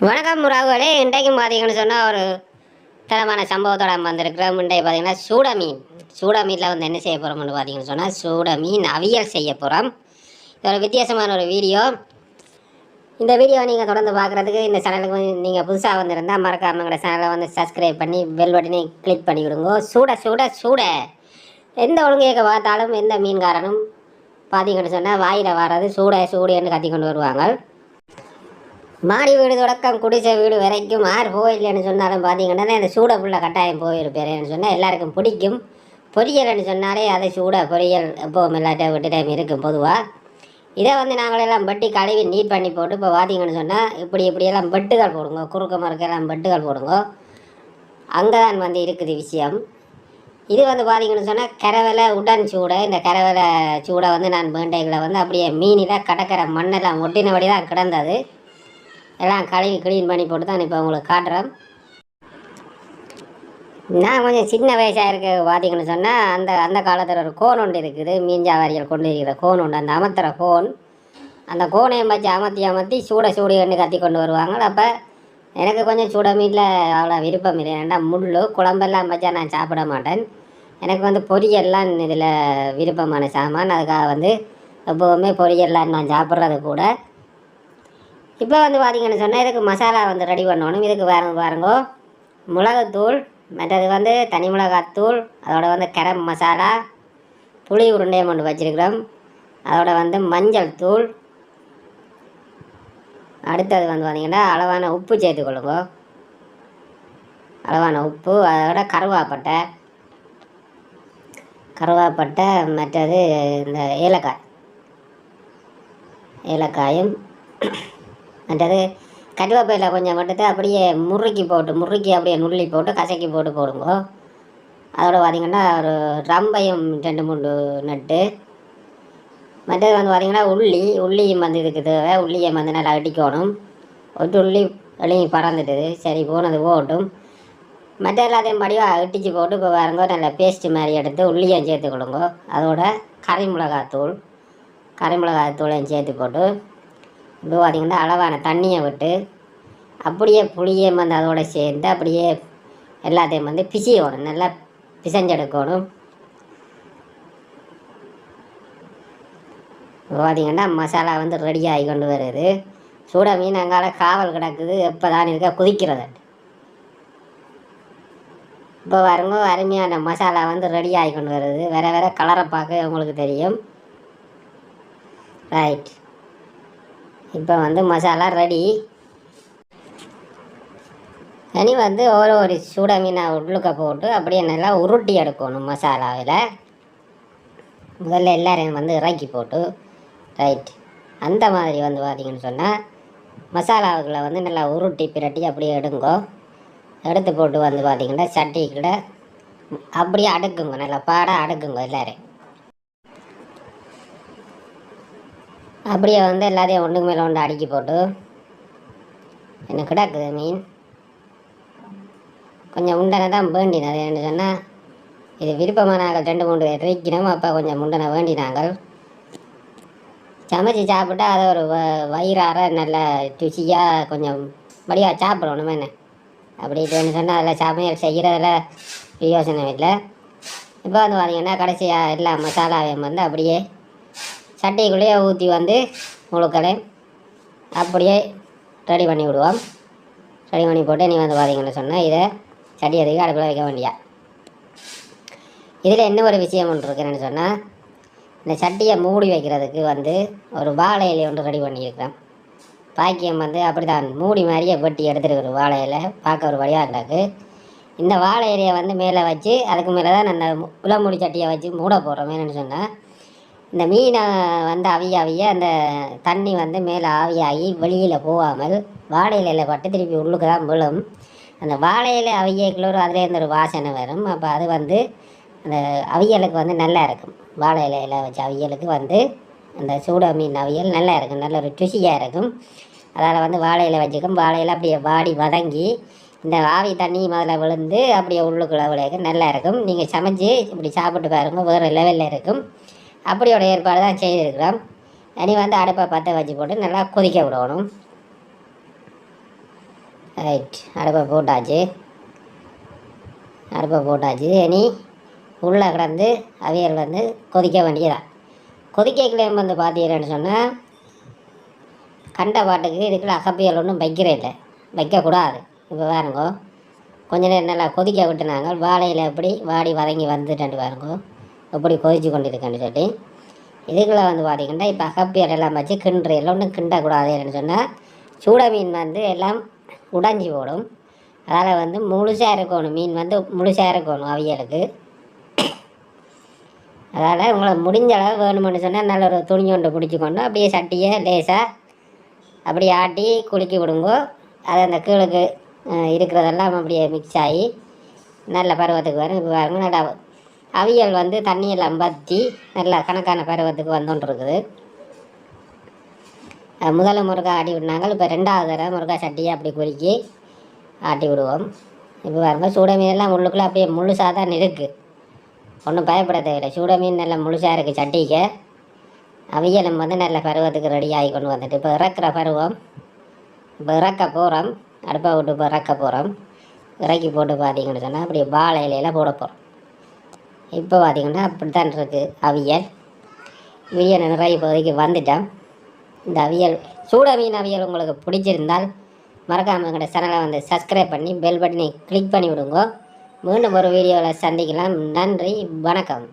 வணக்கம் உறவுகளே. இன்றைக்கும் பார்த்தீங்கன்னு சொன்னால் ஒரு தரமான சம்பவத்தோட வந்திருக்கிறோம். இன்றைக்கு பார்த்தீங்கன்னா சூட மீன். சூட மீனில் வந்து என்ன செய்ய போகிறோம்னு பார்த்தீங்கன்னு சொன்னால் சூட மீன் அவியல் செய்ய போகிறோம். இது ஒரு வித்தியாசமான ஒரு வீடியோ. இந்த வீடியோவை நீங்கள் தொடர்ந்து பார்க்குறதுக்கு இந்த சேனலுக்கு நீங்கள் புதுசாக வந்திருந்தால் மறக்காம எங்களோட சேனலை வந்து சப்ஸ்கிரைப் பண்ணி பெல் பட்டனை கிளிக் பண்ணி விடுங்க. சூட சூட சூட எந்த ஒழுங்கையை பார்த்தாலும் எந்த மீன்காரனும் பார்த்தீங்கன்னு சொன்னால் வாயில் வர்றது சூட சூடுன்னு கத்தி கொண்டு வருவாங்க. மாடி வீடு தொடக்கம் குடிசை வீடு வரைக்கும் ஆறு போயில்லைன்னு சொன்னாலும் பார்த்தீங்கன்னா இந்த சூட புள்ள கட்டாயம் போயிருப்பேன்னு சொன்னால் எல்லாருக்கும் பிடிக்கும். பொரியல்னு சொன்னாலே அதை சூட பொரியல் எப்போவும் எல்லாட்ட விட்டு டைம் இருக்கும் பொதுவாக. இதை வந்து நாங்களெல்லாம் வெட்டி கழுவி நீட் பண்ணி போட்டு இப்போ பார்த்தீங்கன்னு சொன்னால் இப்படியெல்லாம் பெட்டுகள் போடுங்க, குறுக்க மறுக்கெல்லாம் பெட்டுகள் போடுங்க. அங்கே தான் வந்து இருக்குது விஷயம். இது வந்து பார்த்தீங்கன்னு சொன்னால் கரவலை உடன் சூடை. இந்த கரவலை சூடை வந்து நான் வேண்டைகளை வந்து அப்படியே மீனில் கடற்கரை மண்ணெல்லாம் ஒட்டினபடி தான் கிடந்தது. எல்லாம் கழுவி க்ளீன் பண்ணி போட்டு தான் இப்போ உங்களுக்கு காட்டுறேன். நான் கொஞ்சம் சின்ன வயசாக இருக்க பார்த்தீங்கன்னு சொன்னால் அந்த காலத்தில் ஒரு கோன் ஒன்று இருக்குது. மீன் வியாபாரிகள் கொண்டு இருக்கிற கோன் ஒன்று, அந்த அமர்த்துற கோன். அந்த கோனையை வச்சு அமர்த்தி சூட சூடுன்னு கத்தி கொண்டு வருவாங்க. அப்போ எனக்கு கொஞ்சம் சூட மீனில் அவ்வளோ விருப்பம் இல்லை. ஏன்னா முள் குழம்பெல்லாம் வச்சா நான் சாப்பிட மாட்டேன். எனக்கு வந்து பொரியல்லாம் இதில் விருப்பமான சாமான். அதுக்காக வந்து எப்போவுமே பொரியல்லாம் நான் சாப்பிட்றது கூட. இப்போ வந்து பார்த்தீங்கன்னு சொன்னால் இதுக்கு மசாலா வந்து ரெடி பண்ணணும். இதுக்கு பாருங்கோ மிளகுத்தூள், மற்றது வந்து தனி மிளகாத்தூள், அதோட வந்து கரம் மசாலா, புளி உருண்டையை கொண்டு வச்சுருக்கிறோம். அதோட வந்து மஞ்சள் தூள், அடுத்தது வந்து பார்த்திங்கன்னா அளவான உப்பு சேர்த்துக்கொள்ளுங்க. அளவான உப்பு, அதோட கருவாப்பட்டை, மற்றது இந்த ஏலக்காயும், மற்றது கருவேப்பிலை கொஞ்சம் மட்டும் அப்படியே முறுக்கி அப்படியே நுள்ளி போட்டு கசக்கி போடுங்க. அதோட பார்த்திங்கன்னா ஒரு ரம்பையும் 2-3 நட்டு. மற்றது வந்து பார்த்திங்கன்னா உள்ளியும் வந்து இதுக்கு தேவை. உள்ளியை வந்து நல்லா அடிக்கணும். ஒரு உள்ளி வெளியே பறந்துட்டுது. சரி போனது போகட்டும். மற்ற எல்லாத்தையும் படிவாக இட்டிச்சு போட்டு இப்போ பாருங்க நல்லா பேஸ்ட்டு மாதிரி எடுத்து உள்ளியும் சேர்த்துக்கொள்ளுங்க. அதோட கறிமிளகாத்தூளையும் சேர்த்து போட்டு இப்போ பார்த்திங்கன்னா அளவான தண்ணியை விட்டு அப்படியே புளியை வந்து அதோடு சேர்ந்து அப்படியே எல்லாத்தையும் வந்து பிசியணும், நல்லா பிசைஞ்செடுக்கணும். இப்போ பார்த்திங்கன்னா மசாலா வந்து ரெடியாகி கொண்டு வருது. சூட மீன் அங்கால காவல் கிடக்குது, எப்போ தான் இருக்கா குதிக்கிறது. இப்போ பாருங்க அருமையான மசாலா வந்து ரெடியாகி கொண்டு வருது. வேறு கலரை பார்க்க உங்களுக்கு தெரியும். ரைட், இப்போ வந்து மசாலா ரெடி. இனி வந்து ஒரு சூட மீனை உள்ளுக்க போட்டு அப்படியே நல்லா உருட்டி எடுக்கணும் மசாலாவில். முதல்ல எல்லோரையும் வந்து இறக்கி போட்டு ரைட் அந்த மாதிரி வந்து பார்த்திங்கன்னு சொன்னால் மசாலாவுக்குள்ளே வந்து நல்லா உருட்டி பிரட்டி அப்படியே எடுங்கோ. எடுத்து போட்டு வந்து பார்த்திங்கன்னா சட்டிக்குள்ள அப்படியே அடுக்குங்க, நல்லா பாடாக அடுக்குங்க. எல்லோரும் அப்படியே வந்து எல்லாத்தையும் ஒன்றுக்கு மேலே ஒன்று அடுக்கி போட்டு என்ன கிடக்குது மீன் கொஞ்சம் முண்டனை தான் வேண்டினது. என்ன சொன்னால் இது விருப்பமான நாங்கள் 2-3 பேர் இருக்கணும். அப்போ கொஞ்சம் முண்டனை வேண்டினாங்கள். சமைச்சி சாப்பிட்டா அதை ஒரு வயிறார நல்ல ருசியாக கொஞ்சம் வழியாக சாப்பிடணும். என்ன அப்படின்ட்டு சொன்னால் அதில் சமையல் செய்கிறதில் யோசனை இல்லை. இப்போ வந்து பார்த்திங்கன்னா கடைசியாக எல்லா மசாலாவையும் வந்து அப்படியே சட்டைக்குள்ளேயே ஊற்றி வந்து முழுக்களை அப்படியே ரெடி பண்ணி விடுவோம். ரெடி பண்ணி போட்டு நீ வந்து பார்த்திங்கன்னு சொன்னால் இதை சட்டி அதுக்கு அடுப்பில் வைக்க வேண்டியா. இதில் என்ன ஒரு விஷயம் ஒன்று இருக்குன்னு சொன்னால் இந்த சட்டியை மூடி வைக்கிறதுக்கு வந்து ஒரு வாழை இலை ஒன்று ரெடி பண்ணியிருக்கிறேன். பாக்கியம் வந்து அப்படி தான் மூடி மாதிரியே வெட்டி எடுத்துருக்குற வாழை இலை பார்க்க ஒரு வழியாக இருந்தாக்கு. இந்த வாழை இலையை வந்து மேலே வச்சு அதுக்கு மேலே தான் அந்த உலமுடி சட்டியை வச்சு மூட போடுறோம். என்னென்னு சொன்னால் இந்த மீனை வந்து அவிய அந்த தண்ணி வந்து மேலே ஆவியாகி வெளியில் போகாமல் வாழை இலையில் பட்டு திருப்பி உள்ளுக்கு தான் விழும். அந்த வாழை இலை அவியக்குள்ள அதுலேருந்து ஒரு வாசனை வரும். அப்போ அது வந்து அந்த அவியலுக்கு வந்து நல்லா இருக்கும். வாழை இலையில் வச்ச அவியலுக்கு வந்து அந்த சூட மீன் அவியல் நல்லா இருக்கும், நல்ல ஒரு ருசியாக இருக்கும். அதால் வந்து வாழை இலை வச்சுக்கும். வாழை இலை அப்படியே வாடி வதங்கி இந்த ஆவி தண்ணி முதல்ல விழுந்து அப்படியே உள்ளுக்குள்ள விளையாக்க நல்லா இருக்கும். நீங்கள் சமைச்சு இப்படி சாப்பிட்டு பாருங்கள், வேறு லெவலில் இருக்கும். அப்படியோட ஏற்பாடு தான் செய்திருக்கிறோம். இனி வந்து அடுப்பை பற்ற வச்சு போட்டு நல்லா கொதிக்க விடணும். ரைட், அடுப்பை போட்டாச்சு. இனி உள்ளே கிடந்து அவியல் வந்து கொதிக்க வேண்டியதான். கொதிக்கலையும் வந்து பார்த்தீங்கன்னு சொன்னால் கண்ட பாட்டுக்கு இதுக்குள்ள அகப்பியல் ஒன்றும் வைக்கிறே இல்லை, வைக்கக்கூடாது. இப்போ பாருங்கோ, கொஞ்ச நேரம் நல்லா கொதிக்க விட்டுனாங்க. வாழையில் எப்படி வாடி வதங்கி வந்துட்டு பாருங்கோ, எப்படி கொதிச்சு கொண்டு இருக்கேன்னு சொல்லி. இதுக்குள்ளே வந்து பார்த்திங்கன்னா இப்போ அகப்பியல் எல்லாம் வச்சு கிண்டுறையில் ஒன்றும் கிண்டக்கூடாதுன்னு சொன்னால் சூட மீன் வந்து எல்லாம் உடைஞ்சி போடும். அதால் வந்து முழுசாக இருக்கணும், மீன் வந்து முழுசாக இருக்கணும் அவியலுக்கு. அதால் உங்களை முடிஞ்ச அளவு வேணுமென்னு சொன்னால் நல்ல ஒரு துணி ஒன்று பிடிச்சிக்கொண்டு அப்படியே சட்டியை லேசாக அப்படியே ஆட்டி குலுக்கி விடுங்கோ. அது அந்த கீழுக்கு இருக்கிறதெல்லாம் அப்படியே மிக்ஸ் ஆகி நல்ல பருவத்துக்கு வரும். இப்போ பாருங்க, நல்லா அவியல் வந்து தண்ணியெல்லாம் பற்றி நல்லா கணக்கான பருவத்துக்கு வந்துட்டு இருக்குது. முதல்ல முருகா ஆட்டி விட்டாங்க. இப்போ 2வது தடவை முருகா சட்டியை அப்படி குலுக்கி ஆட்டி விடுவோம். இப்போ பாருங்க, சூட மீனெல்லாம் உள்ளுக்குள்ளே அப்படியே முழுசாக தான் இருக்குது, ஒன்றும் பயப்பட தேவையில்லை. சூட மீன் நல்லா முழுசாக இருக்குது சட்டிக்கு. அவியலும் வந்து நல்ல பருவத்துக்கு ரெடி ஆகி கொண்டு வந்துட்டு இப்போ இறக்குற பருவம். இப்போ இறக்க போகிறோம், அடுப்பை விட்டு இப்போ இறக்க போகிறோம். இறக்கி போட்டு பார்த்திங்கன்னு சொன்னால் அப்படியே வாழை இலையில் போட போகிறோம். இப்போ பார்த்திங்கன்னா அப்படித்தான் இருக்குது அவியல். வியல் நிறைய இப்போதைக்கு வந்துட்டோம். இந்த அவியல் சூட மீன் அவியல் உங்களுக்கு பிடிச்சிருந்தால் மறக்காமல் எங்களோட சேனலை வந்து சப்ஸ்கிரைப் பண்ணி பெல் பட்டனை கிளிக் பண்ணி விடுங்க. மீண்டும் ஒரு வீடியோவில் சந்திக்கலாம். நன்றி, வணக்கம்.